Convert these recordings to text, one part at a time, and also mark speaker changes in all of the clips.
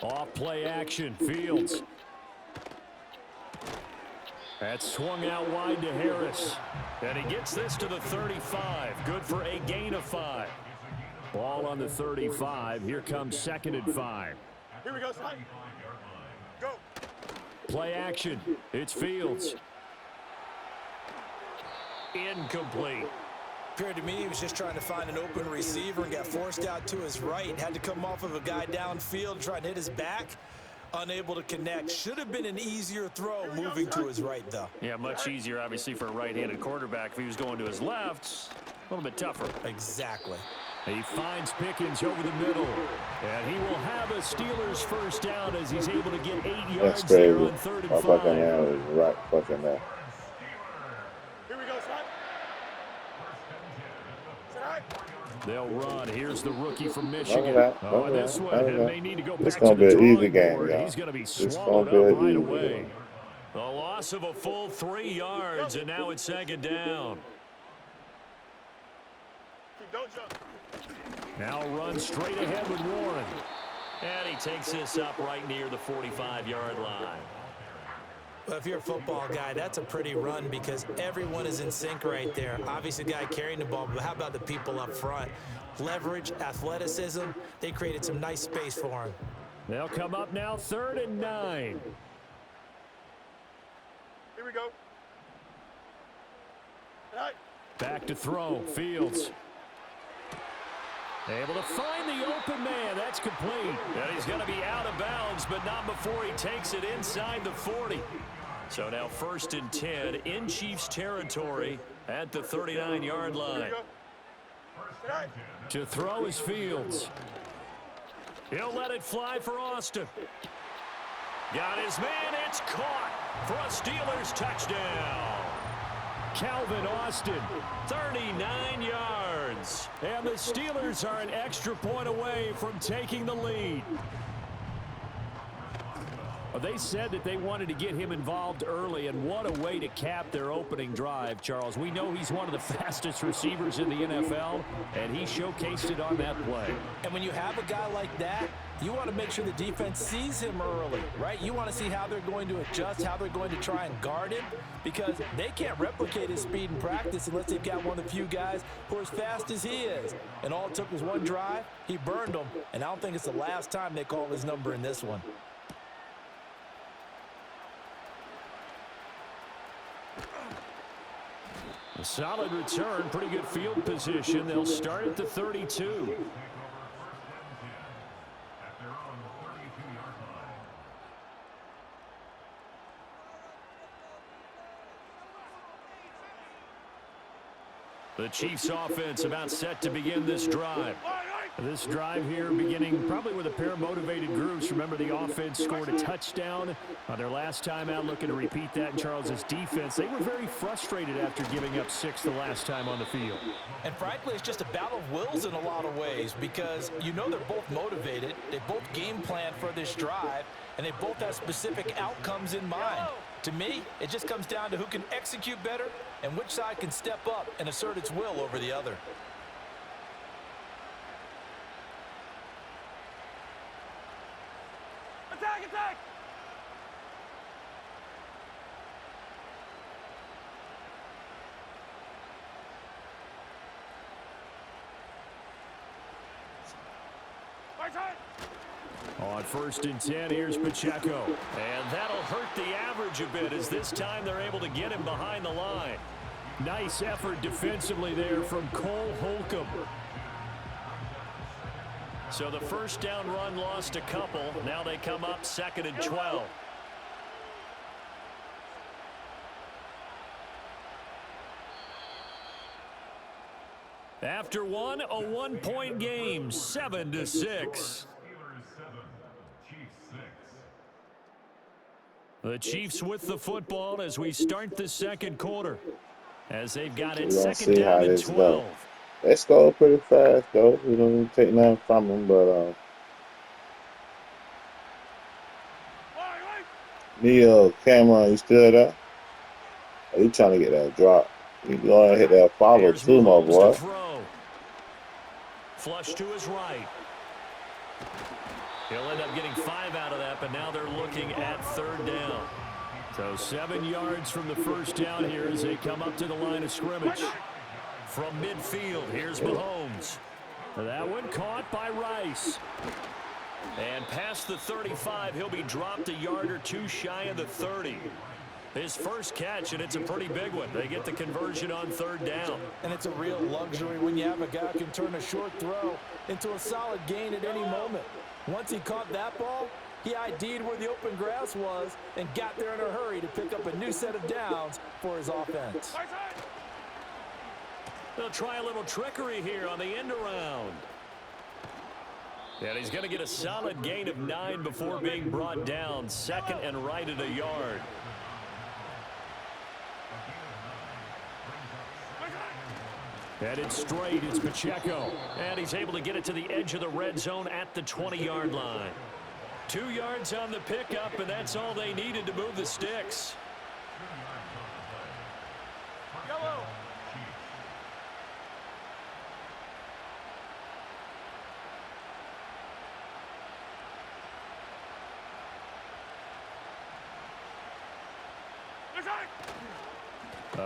Speaker 1: Off play action, Fields. That's swung out wide to Harris. And he gets this to the 35. Good for a gain of 5. Ball on the 35. Here comes 2nd and 5.
Speaker 2: Here we go, son. Go.
Speaker 1: Play action. It's Fields. Incomplete.
Speaker 3: Appeared to me he was just trying to find an open receiver and got forced out to his right. Had to come off of a guy downfield trying to hit his back. Unable to connect. Should have been an easier throw moving to his right, though.
Speaker 1: Yeah, much easier, obviously, for a right-handed quarterback. If he was going to his left, a little bit tougher.
Speaker 3: Exactly.
Speaker 1: He finds Pickens over the middle. And he will have a Steelers first down as he's able to get 8 yards there on 3rd and 5.
Speaker 4: Right fucking there.
Speaker 2: Here we go, son.
Speaker 1: They'll run. Here's the rookie from Michigan. This one may need to go back to
Speaker 4: gonna
Speaker 1: the
Speaker 4: be an
Speaker 1: drawing
Speaker 4: easy game,
Speaker 1: board.
Speaker 4: y'all.
Speaker 1: He's going to be
Speaker 4: It's
Speaker 1: swallowed
Speaker 4: gonna be
Speaker 1: up
Speaker 4: an
Speaker 1: right
Speaker 4: easy
Speaker 1: away.
Speaker 4: game.
Speaker 1: The loss of a full 3 yards, and now it's 2nd down.
Speaker 2: Don't jump.
Speaker 1: Now run straight ahead with Warren. And he takes this up right near the 45-yard line.
Speaker 3: Well, if you're a football guy, that's a pretty run because everyone is in sync right there. Obviously, the guy carrying the ball, but how about the people up front? Leverage, athleticism, they created some nice space for him.
Speaker 1: They'll come up now 3rd and 9.
Speaker 2: Here we go.
Speaker 1: Back to throw. Fields. Able to find the open man. That's complete. And he's going to be out of bounds, but not before he takes it inside the 40. So now 1st and 10 in Chiefs territory at the 39-yard line. To throw is Fields. He'll let it fly for Austin. Got his man. It's caught for a Steelers touchdown. Calvin Austin, 39 yards. And the Steelers are an extra point away from taking the lead. Well, they said that they wanted to get him involved early, and what a way to cap their opening drive, Charles. We know he's one of the fastest receivers in the NFL, and he showcased it on that play.
Speaker 3: And when you have a guy like that, you want to make sure the defense sees him early, right? You want to see how they're going to adjust, how they're going to try and guard him, because they can't replicate his speed in practice unless they've got one of the few guys who are as fast as he is. And all it took was one drive. He burned them, and I don't think it's the last time they call his number in this one.
Speaker 1: A solid return, pretty good field position. They'll start at the 32. The Chiefs offense about set to begin this drive. This drive here beginning probably with a pair of motivated groups. Remember, the offense scored a touchdown on their last time out, looking to repeat that in Charles's defense. They were very frustrated after giving up 6 the last time on the field.
Speaker 3: And frankly, it's just a battle of wills in a lot of ways because you know they're both motivated. They both game plan for this drive, and they both have specific outcomes in mind. To me, it just comes down to who can execute better and which side can step up and assert its will over the other.
Speaker 2: Attack, attack!
Speaker 1: On 1st and 10, here's Pacheco. And that'll hurt the average a bit as this time they're able to get him behind the line. Nice effort defensively there from Cole Holcomb. So the first down run lost a couple. Now they come up 2nd and 12. After one, a one-point game, 7-6. The Chiefs with the football as we start the second quarter. As they've got it 2nd down and 12.
Speaker 4: They scored pretty fast, though. We don't even take nothing from them, but Neil Cameron, you still there? Oh, you trying to get that drop. You go and hit that follow too, my boy.
Speaker 1: Flush to his right. He'll end up getting 5 out of that, but now they're looking at 3rd down. So 7 yards from the first down here as they come up to the line of scrimmage. From midfield, here's Mahomes. That one caught by Rice. And past the 35, he'll be dropped a yard or 2 shy of the 30. His first catch, and it's a pretty big one. They get the conversion on 3rd down.
Speaker 3: And it's a real luxury when you have a guy who can turn a short throw into a solid gain at any moment. Once he caught that ball, he ID'd where the open grass was and got there in a hurry to pick up a new set of downs for his offense.
Speaker 1: They'll try a little trickery here on the end around. And he's going to get a solid gain of 9 before being brought down. 2nd and right at a yard. Headed straight, it's Pacheco. And he's able to get it to the edge of the red zone at the 20-yard line. 2 yards on the pickup, and that's all they needed to move the sticks.
Speaker 2: Yellow.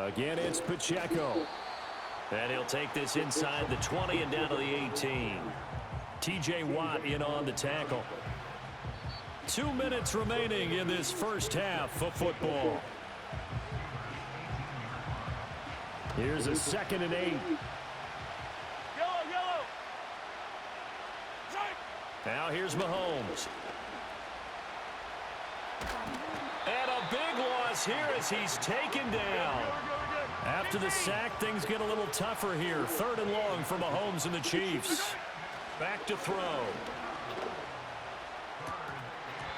Speaker 1: Again, it's Pacheco. And he'll take this inside the 20 and down to the 18. T.J. Watt in on the tackle. 2 minutes remaining in this first half of football. Here's a 2nd and 8.
Speaker 2: Yellow.
Speaker 1: Now here's Mahomes. And a big loss here as he's taken down. After the sack, things get a little tougher here. 3rd and long for Mahomes and the Chiefs. Back to throw.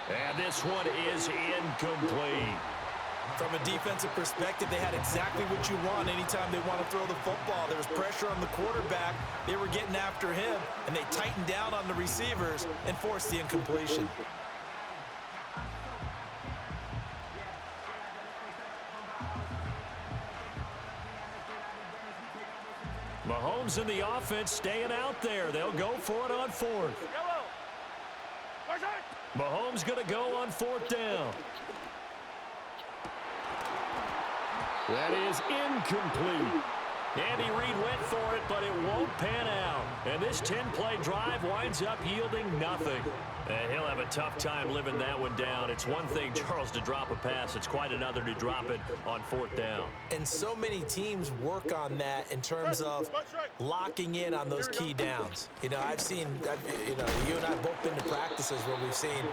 Speaker 1: And this one is incomplete.
Speaker 3: From a defensive perspective, they had exactly what you want anytime they want to throw the football. There was pressure on the quarterback. They were getting after him, and they tightened down on the receivers and forced the incompletion.
Speaker 1: Mahomes and the offense staying out there. They'll go for it on 4th. Mahomes going to go on 4th down. That is incomplete. Andy Reid went for it, but it won't pan out. And this 10-play drive winds up yielding nothing. And he'll have a tough time living that one down. It's one thing, Charles, to drop a pass. It's quite another to drop it on 4th down.
Speaker 3: And so many teams work on that in terms of locking in on those key downs. You know, you and I have both been to practices where we've seen,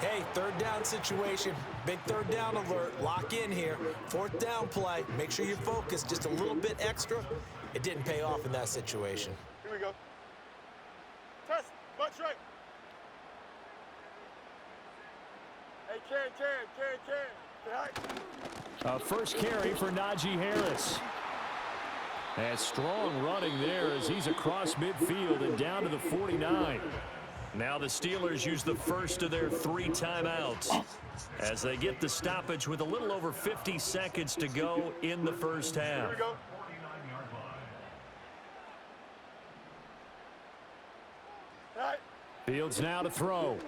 Speaker 3: hey, 3rd down situation, big 3rd down alert, lock in here, 4th down play, make sure you're focused just a little bit extra. It didn't pay off in that situation.
Speaker 2: Here we go. Test. Butt straight. Hey, Karen.
Speaker 1: First carry for Najee Harris. And strong running there as he's across midfield and down to the 49. Now the Steelers use the first of their 3 timeouts as they get the stoppage with a little over 50 seconds to go in the first half.
Speaker 2: Here we go. All right.
Speaker 1: Fields now to throw.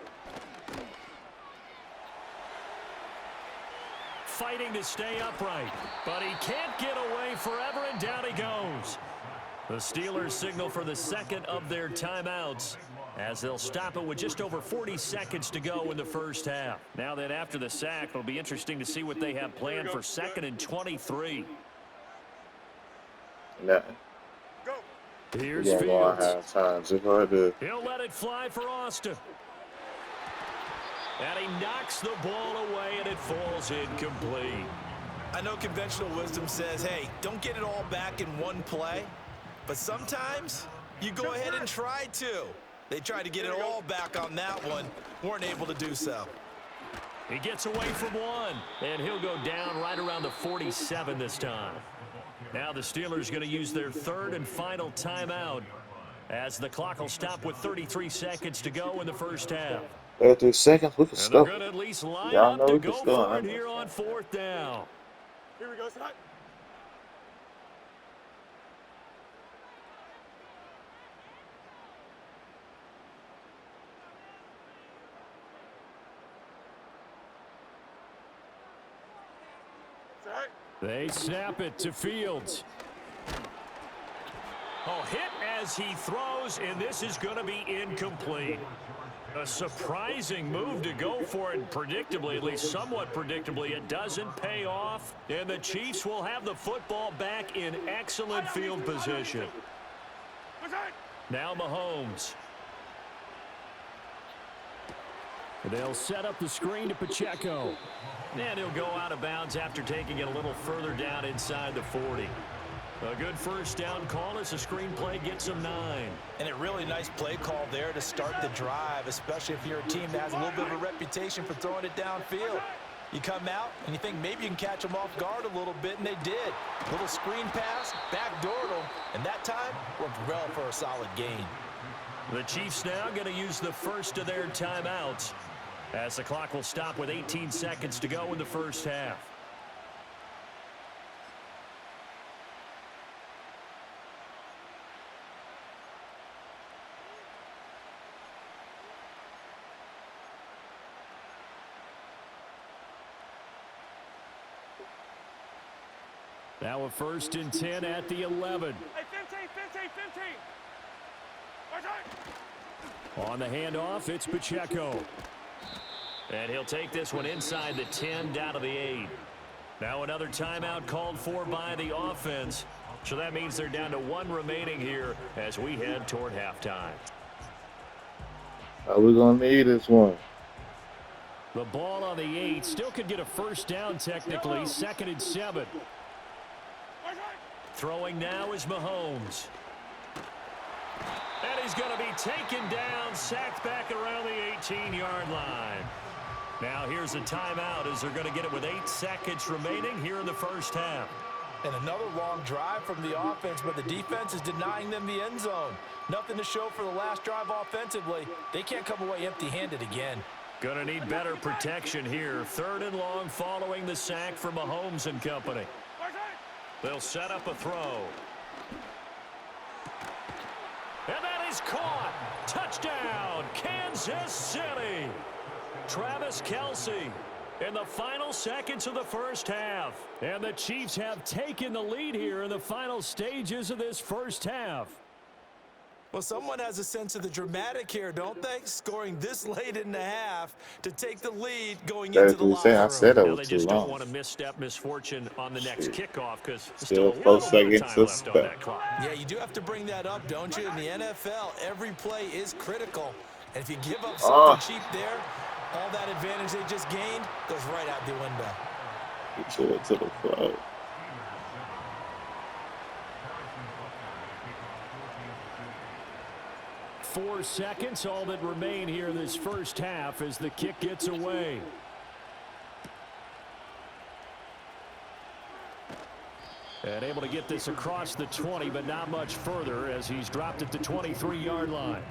Speaker 1: Fighting to stay upright, but he can't get away forever, and down he goes. The Steelers signal for the 2nd of their timeouts as they'll stop it with just over 40 seconds to go in the first half. Now then, after the sack, it'll be interesting to see what they have planned for 2nd and 23.
Speaker 4: Nah.
Speaker 2: Go.
Speaker 1: Here's
Speaker 4: Yeah,
Speaker 1: Fields.
Speaker 4: He'll
Speaker 1: let it fly for Austin. And he knocks the ball away, and it falls incomplete.
Speaker 3: I know conventional wisdom says, hey, don't get it all back in one play. But sometimes you go ahead and try to. They tried to get it all back on that one, weren't able to do so.
Speaker 1: He gets away from one, and he'll go down right around the 47 this time. Now the Steelers going to use their 3rd and final timeout as the clock will stop with 33 seconds to go in the first half.
Speaker 4: 33 seconds, we can
Speaker 1: And they're
Speaker 4: stop.
Speaker 1: going to at least line
Speaker 4: Y'all
Speaker 1: up
Speaker 4: know
Speaker 1: to
Speaker 4: we
Speaker 1: go
Speaker 4: can still
Speaker 1: for it
Speaker 4: handle
Speaker 1: here on 4th down.
Speaker 2: Here we go, son. Set.
Speaker 1: They snap it to Fields. Oh, hit as he throws, and this is going to be incomplete. A surprising move to go for it, predictably, at least somewhat predictably. It doesn't pay off, and the Chiefs will have the football back in excellent field position. Now Mahomes. They'll set up the screen to Pacheco. And he'll go out of bounds after taking it a little further down inside the 40. A good first down call as the screenplay gets him 9.
Speaker 3: And a really nice play call there to start the drive, especially if you're a team that has a little bit of a reputation for throwing it downfield. You come out and you think maybe you can catch them off guard a little bit, and they did. Little screen pass, backdoored them, and that time worked well for a solid gain.
Speaker 1: The Chiefs now going to use the first of their timeouts as the clock will stop with 18 seconds to go in the first half. Now a 1st and 10 at the 11.
Speaker 2: Hey, 15.
Speaker 1: On the handoff, it's Pacheco. And he'll take this one inside the 10 down to the 8. Now another timeout called for by the offense. So that means they're down to 1 remaining here as we head toward halftime.
Speaker 4: We're going to need this one.
Speaker 1: The ball on the 8 still could get a first down technically. 2nd and 7. Throwing now is Mahomes. And he's going to be taken down, sacked back around the 18-yard line. Now here's a timeout as they're going to get it with 8 seconds remaining here in the first half.
Speaker 3: And another long drive from the offense, but the defense is denying them the end zone. Nothing to show for the last drive offensively. They can't come away empty-handed again.
Speaker 1: Going to need better protection here. 3rd and long following the sack from Mahomes and company. They'll set up a throw. And that is caught. Touchdown, Kansas City. Travis Kelce in the final seconds of the first half. And the Chiefs have taken the lead here in the final stages of this first half.
Speaker 3: Well, someone has a sense of the dramatic here, don't they? Scoring this late in the half to take the lead going into the locker room.
Speaker 4: I said that
Speaker 1: Now
Speaker 4: was
Speaker 1: they
Speaker 4: too
Speaker 1: just
Speaker 4: long.
Speaker 1: don't want to misstep misfortune on the next kickoff because
Speaker 4: Still
Speaker 1: still a
Speaker 4: 4
Speaker 1: little bit of
Speaker 4: seconds
Speaker 1: time
Speaker 4: to
Speaker 1: left on
Speaker 4: spare.
Speaker 1: that clock.
Speaker 3: Yeah, you do have to bring that up, don't you? In the NFL, every play is critical. And if you give up something cheap there, all that advantage they just gained goes right out the window.
Speaker 4: To the flow.
Speaker 1: Four seconds, all that remain here in this first half as the kick gets away. And able to get this across the 20, but not much further as he's dropped it to 23-yard line.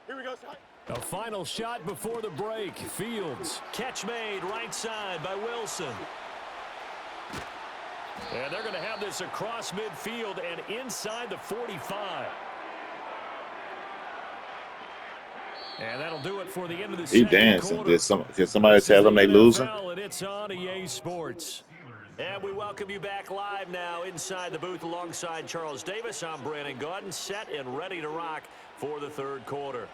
Speaker 2: Here we go, Scott.
Speaker 1: A final shot before the break. Fields. Catch made right side by Wilson. And they're going to have this across midfield and inside the 45. And that'll do it for the end of the second
Speaker 4: dancing.
Speaker 1: quarter.
Speaker 4: Did somebody tell them they losing?
Speaker 1: And it's on EA Sports. And we welcome you back live now inside the booth alongside Charles Davis. I'm Brandon Gaudin, set and ready to rock for the third quarter.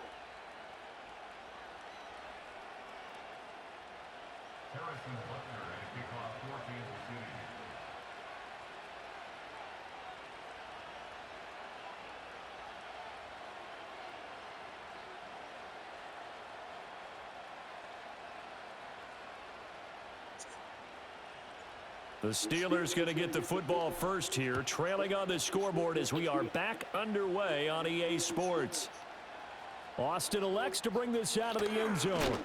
Speaker 1: The Steelers going to get the football first here, trailing on the scoreboard as we are back underway on EA Sports. Austin elects to bring this out of the end zone.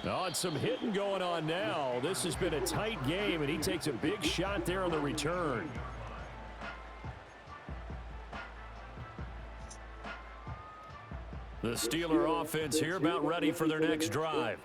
Speaker 1: Oh, and some hitting going on now. This has been a tight game, and he takes a big shot there on the return. The Steeler offense here about ready for their next drive.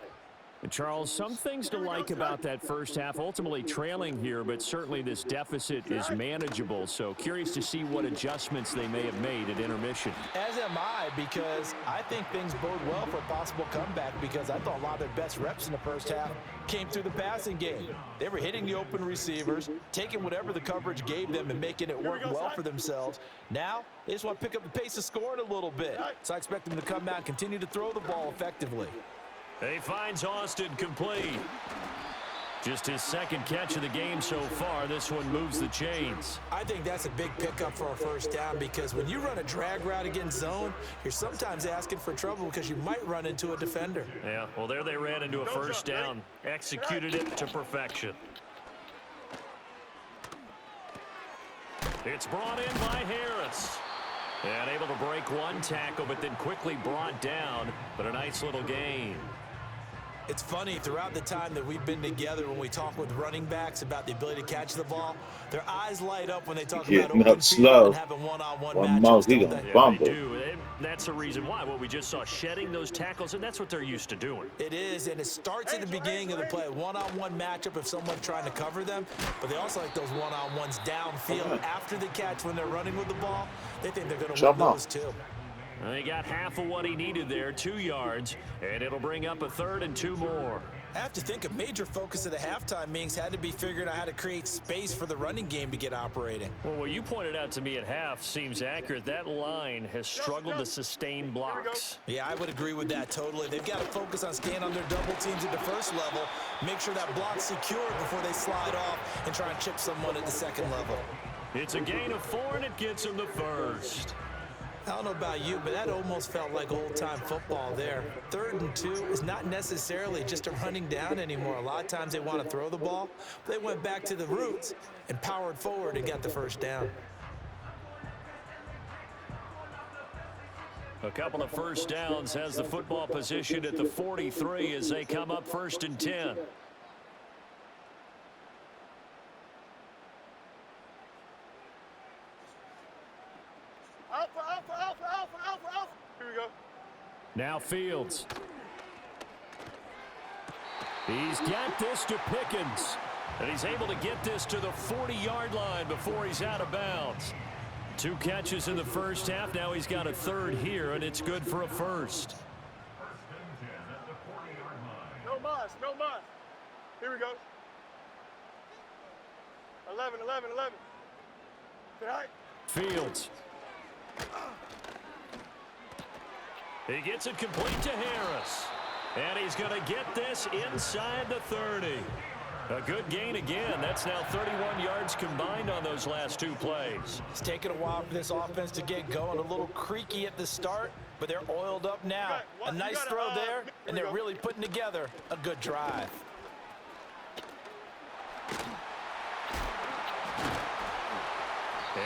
Speaker 3: And Charles, some things to like about that first half. Ultimately trailing here, but certainly this deficit is manageable. So curious to see what adjustments they may have made at intermission.
Speaker 5: As am I, because I think things bode well for a possible comeback, because I thought a lot of their best reps in the first half came through the passing game. They were hitting the open receivers, taking whatever the coverage gave them and making it work well for themselves. Now, they just want to pick up the pace of scoring a little bit. So I expect them to come out and continue to throw the ball effectively.
Speaker 1: He finds Austin complete. Just his second catch of the game so far. This one moves the chains.
Speaker 5: I think that's a big pickup for a first down, because when you run a drag route against zone, you're sometimes asking for trouble because you might run into a defender.
Speaker 1: Yeah, well, there they ran into a first down. Executed it to perfection. It's brought in by Harris. And able to break one tackle, but then quickly brought down. But a nice little gain.
Speaker 5: It's funny, throughout the time that we've been together, when we talk with running backs about the ability to catch the ball, their eyes light up when they talk about open field and having one-on-one matchups.
Speaker 1: Yeah, they do. That's the reason why. What we just saw, shedding those tackles, and that's what they're used to doing.
Speaker 5: It is, and it starts at the beginning of the play. One-on-one matchup if someone's trying to cover them, but they also like those one-on-ones downfield after the catch when they're running with the ball. They think they're going to win those too.
Speaker 1: He got half of what he needed there, 2 yards, and it'll bring up a 3rd and 2 more.
Speaker 5: I have to think a major focus of the halftime meetings had to be figuring out how to create space for the running game to get operating.
Speaker 1: Well, what you pointed out to me at half seems accurate. That line has struggled to sustain blocks.
Speaker 5: Yeah, I would agree with that totally. They've got to focus on staying on their double teams at the first level, make sure that block's secured before they slide off and try and chip someone at the second level.
Speaker 1: It's a gain of 4, and it gets him the first.
Speaker 5: I don't know about you, but that almost felt like old-time football there. 3rd and 2 is not necessarily just a running down anymore. A lot of times they want to throw the ball. They went back to the roots and powered forward and got the first down.
Speaker 1: A couple of first downs has the football position at the 43 as they come up 1st and 10.
Speaker 2: Alpha. Here we go.
Speaker 1: Now Fields. He's got this to Pickens. And he's able to get this to the 40-yard line before he's out of bounds. 2 catches in the first half. Now he's got a 3rd here, and it's good for a first.
Speaker 2: No mas. Here we go. 11. Say hi.
Speaker 1: Fields. He gets it complete to Harris. And he's going to get this inside the 30. A good gain again. That's now 31 yards combined on those last 2 plays.
Speaker 5: It's taken a while for this offense to get going. A little creaky at the start, but they're oiled up now. A nice throw there, and they're really putting together a good drive.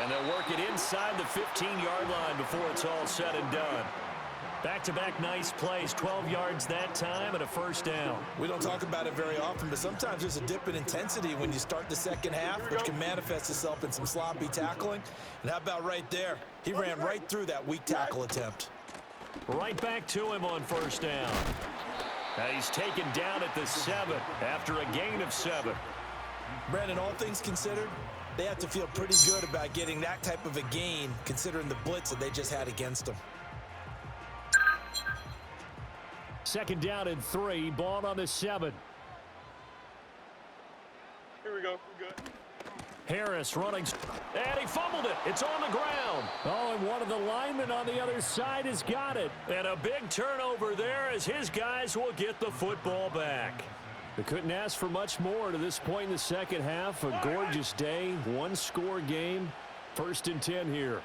Speaker 1: And they'll work it inside the 15-yard line before it's all said and done. Back-to-back nice plays, 12 yards that time and a first down.
Speaker 5: We don't talk about it very often, but sometimes there's a dip in intensity when you start the second half, which can manifest itself in some sloppy tackling. And how about right there? He ran right through that weak tackle attempt.
Speaker 1: Right back to him on first down. Now he's taken down at the 7 after a gain of 7.
Speaker 5: Brandon, all things considered, they have to feel pretty good about getting that type of a gain, considering the blitz that they just had against them.
Speaker 1: 2nd down and 3, ball on the 7.
Speaker 2: Here we go. We're good.
Speaker 1: Harris running, and he fumbled it. It's on the ground. Oh, and one of the linemen on the other side has got it. And a big turnover there as his guys will get the football back. They couldn't ask for much more to this point in the second half. A gorgeous day, 1-score game. 1st and 10 here.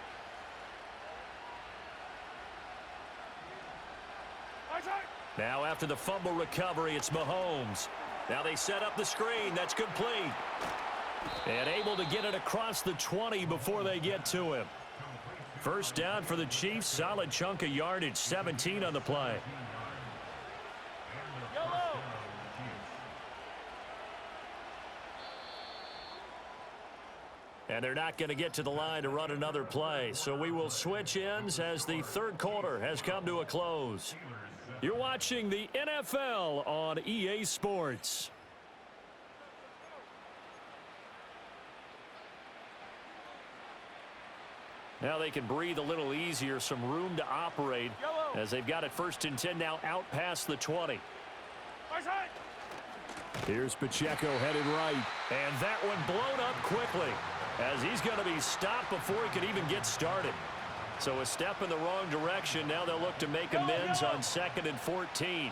Speaker 1: Now after the fumble recovery, it's Mahomes. Now they set up the screen. That's complete. And able to get it across the 20 before they get to him. First down for the Chiefs. Solid chunk of yardage. 17 on the play. And they're not going to get to the line to run another play. So we will switch ends as the third quarter has come to a close. You're watching the NFL on EA Sports. Now they can breathe a little easier, some room to operate as they've got it 1st and 10 now out past the 20. Here's Pacheco headed right. And that one blown up quickly as he's going to be stopped before he could even get started. So a step in the wrong direction. Now they'll look to make amends on 2nd and 14.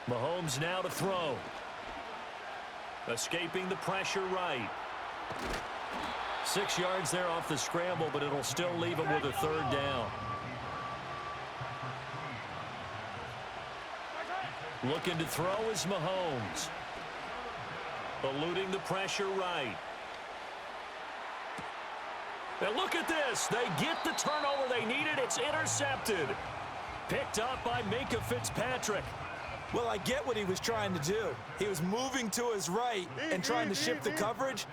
Speaker 1: Mahomes now to throw. Escaping the pressure right. 6 yards there off the scramble, but it'll still leave him with a 3rd down. Looking to throw is Mahomes. Eluding the pressure right. Now look at this. They get the turnover they needed. It's intercepted. Picked up by Minka Fitzpatrick.
Speaker 5: Well, I get what he was trying to do. He was moving to his right and trying to shift the coverage,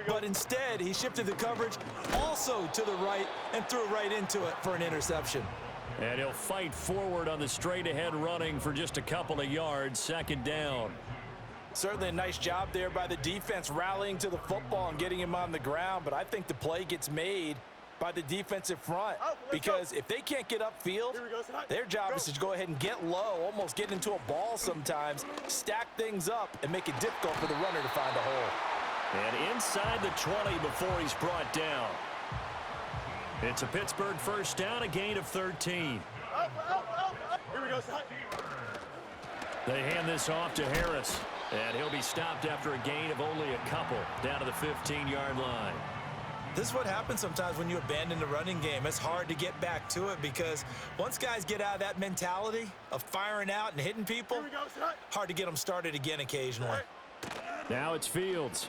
Speaker 5: but instead he shifted the coverage also to the right and threw right into it for an interception.
Speaker 1: And he'll fight forward on the straight-ahead running for just a couple of yards. 2nd down.
Speaker 3: Certainly a nice job there by the defense rallying to the football and getting him on the ground, but I think the play gets made by the defensive front because if they can't get upfield, their job is to go ahead and get low, almost get into a ball sometimes, stack things up, and make it difficult for the runner to find a hole.
Speaker 1: And inside the 20 before he's brought down. It's a Pittsburgh 1st down, a gain of 13.
Speaker 2: Here we go, son.
Speaker 1: They hand this off to Harris, and he'll be stopped after a gain of only a couple down to the 15-yard line.
Speaker 5: This is what happens sometimes when you abandon the running game. It's hard to get back to it because once guys get out of that mentality of firing out and hitting people, hard to get them started again occasionally.
Speaker 1: Now it's Fields.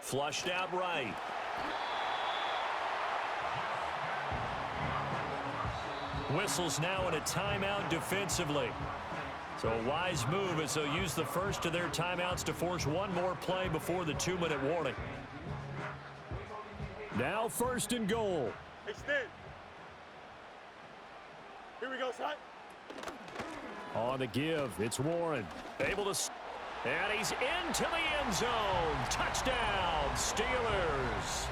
Speaker 1: Flushed out right. Whistles now in a timeout defensively. So a wise move as they'll use the first of their timeouts to force one more play before the 2-minute warning. Now 1st and goal.
Speaker 2: Extend. Here we go, son.
Speaker 1: On the give, it's Warren. Able to... And he's into the end zone. Touchdown, Steelers.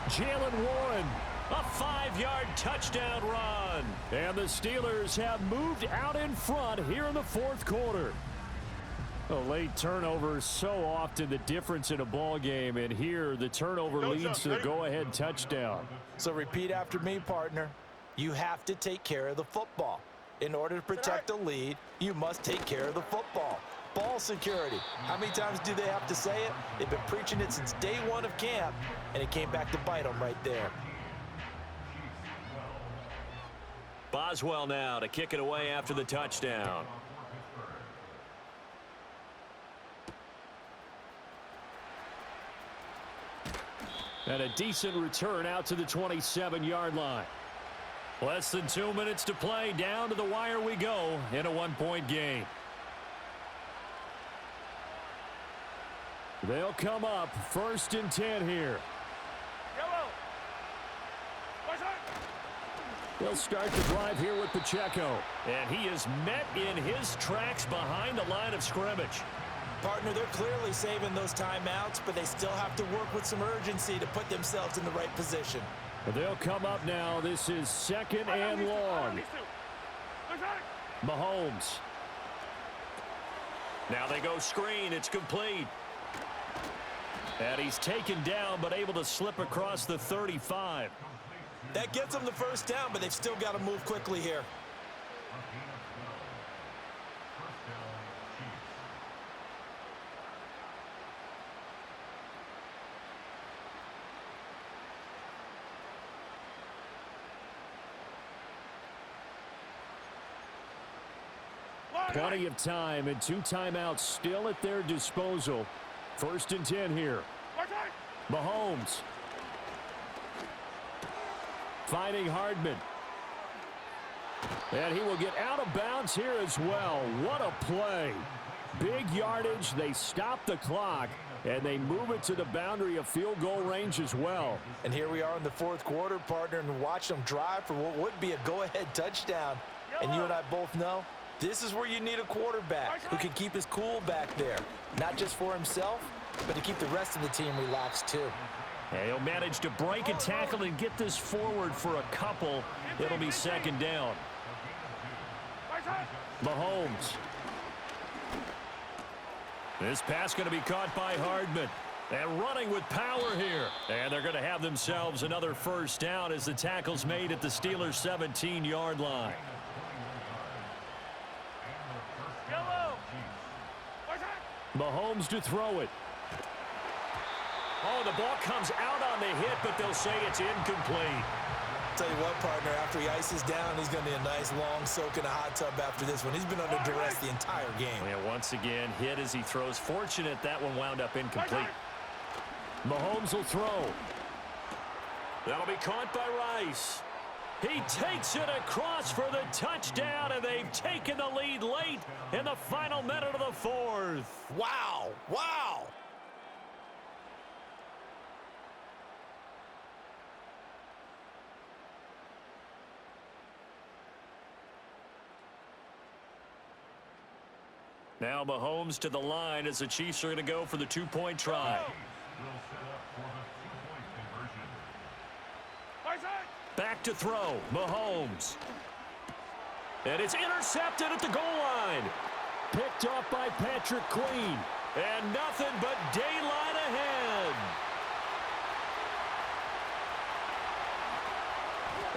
Speaker 1: Jalen Warren, a 5-yard touchdown run. And the Steelers have moved out in front here in the 4th quarter. A late turnover is so often the difference in a ball game, and here the turnover leads to the go-ahead touchdown.
Speaker 5: So repeat after me, partner. You have to take care of the football. In order to protect the lead, you must take care of the football. Ball security. How many times do they have to say it? They've been preaching it since day 1 of camp, and it came back to bite them right there.
Speaker 1: Boswell now to kick it away after the touchdown. And a decent return out to the 27-yard line. Less than 2 minutes to play. Down to the wire we go in a 1-point game. They'll come up 1st and 10 here. They'll start the drive here with Pacheco. And he is met in his tracks behind the line of scrimmage.
Speaker 5: Partner, they're clearly saving those timeouts, but they still have to work with some urgency to put themselves in the right position.
Speaker 1: They'll come up now. This is 2nd and long. Mahomes. Now they go screen. It's complete. And he's taken down, but able to slip across the 35.
Speaker 5: That gets them the 1st down, but they've still got to move quickly here.
Speaker 1: Plenty of time and 2 timeouts still at their disposal. 1st and 10 here. Mahomes. Finding Hardman. And he will get out of bounds here as well. What a play. Big yardage. They stop the clock, and they move it to the boundary of field goal range as well.
Speaker 5: And here we are in the fourth quarter, partner, and watch them drive for what would be a go-ahead touchdown. And you and I both know this is where you need a quarterback who can keep his cool back there. Not just for himself, but to keep the rest of the team relaxed too.
Speaker 1: And he'll manage to break a tackle and get this forward for a couple. It'll be second down. Mahomes. This pass going to be caught by Hardman. And running with power here. And they're going to have themselves another first down as the tackle's made at the Steelers' 17-yard line. Mahomes to throw it. Oh, the ball comes out on the hit, but they'll say it's incomplete.
Speaker 5: Tell you what, partner, after he ices down, he's going to be a nice long soak in a hot tub after this one. He's been under duress the entire game.
Speaker 1: Yeah, once again, hit as he throws. Fortunate that one wound up incomplete. Mahomes will throw. That'll be caught by Rice. He takes it across for the touchdown, and they've taken the lead late in the final minute of the fourth.
Speaker 5: Wow, wow.
Speaker 1: Now Mahomes to the line as the Chiefs are going to go for the two-point try. Back to throw, Mahomes. And it's intercepted at the goal line. Picked off by Patrick Queen. And nothing but daylight ahead.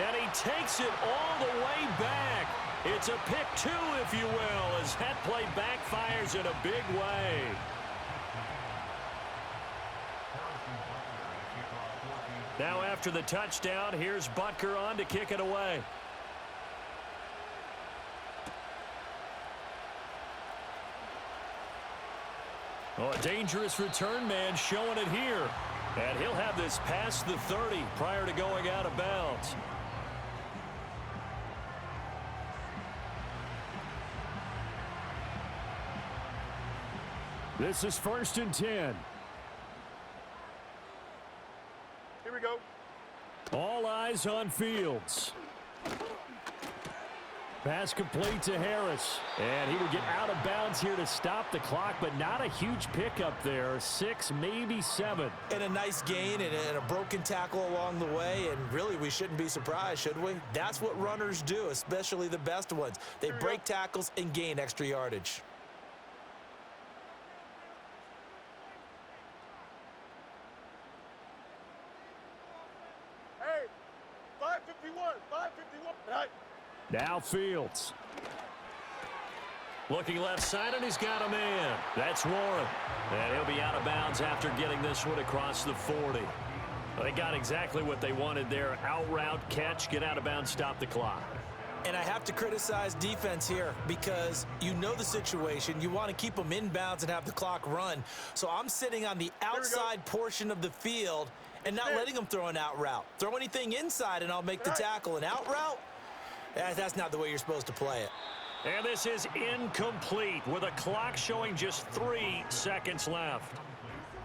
Speaker 1: And he takes it all the way back. It's a pick two, if you will, as that play backfires in a big way. Now after the touchdown, here's Butker on to kick it away. Oh, a dangerous return man showing it here. And he'll have this past the 30 prior to going out of bounds. This is 1st and 10.
Speaker 2: Here we go.
Speaker 1: All eyes on Fields. Pass complete to Harris. And he will get out of bounds here to stop the clock, but not a huge pickup there. 6, maybe 7.
Speaker 5: And a nice gain and a broken tackle along the way, and really we shouldn't be surprised, should we? That's what runners do, especially the best ones. They break tackles and gain extra yardage.
Speaker 2: Hey, 551, 551. Right.
Speaker 1: Now Fields. Looking left side, and he's got a man. That's Warren. And he'll be out of bounds after getting this one across the 40. They got exactly what they wanted there. Out route, catch, get out of bounds, stop the clock.
Speaker 5: And I have to criticize defense here because you know the situation. You want to keep them inbounds and have the clock run. So I'm sitting on the outside portion of the field and not letting them throw an out route. Throw anything inside and I'll make the tackle. An out route? That's not the way you're supposed to play it.
Speaker 1: And this is incomplete with a clock showing just 3 seconds left.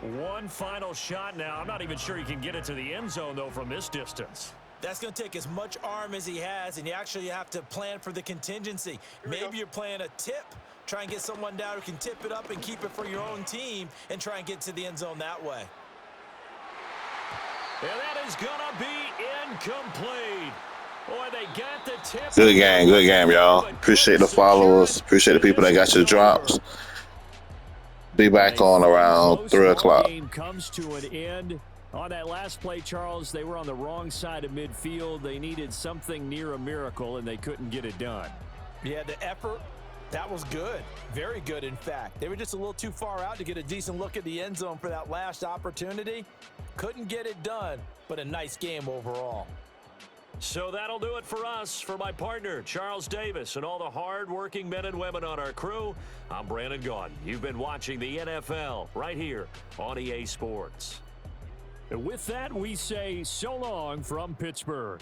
Speaker 1: One final shot now. I'm not even sure he can get it to the end zone, though, from this distance.
Speaker 5: That's going to take as much arm as he has, and you actually have to plan for the contingency. Maybe you're playing a tip. Try and get someone down who can tip it up and keep it for your own team and try and get to the end zone that way.
Speaker 1: And that is going to be incomplete. Boy, they got the tip.
Speaker 4: Good game, y'all. Appreciate the followers. Appreciate the people that got your drops. Be back on around 3 o'clock.
Speaker 1: Game comes to an end. On that last play, Charles, they were on the wrong side of midfield. They needed something near a miracle, and they couldn't get it done.
Speaker 5: Yeah, the effort, that was good. Very good, in fact. They were just a little too far out to get a decent look at the end zone for that last opportunity. Couldn't get it done, but a nice game overall.
Speaker 1: So that'll do it for us. For my partner, Charles Davis, and all the hard-working men and women on our crew, I'm Brandon Gaudin. You've been watching the NFL right here on EA Sports. And with that, we say so long from Pittsburgh.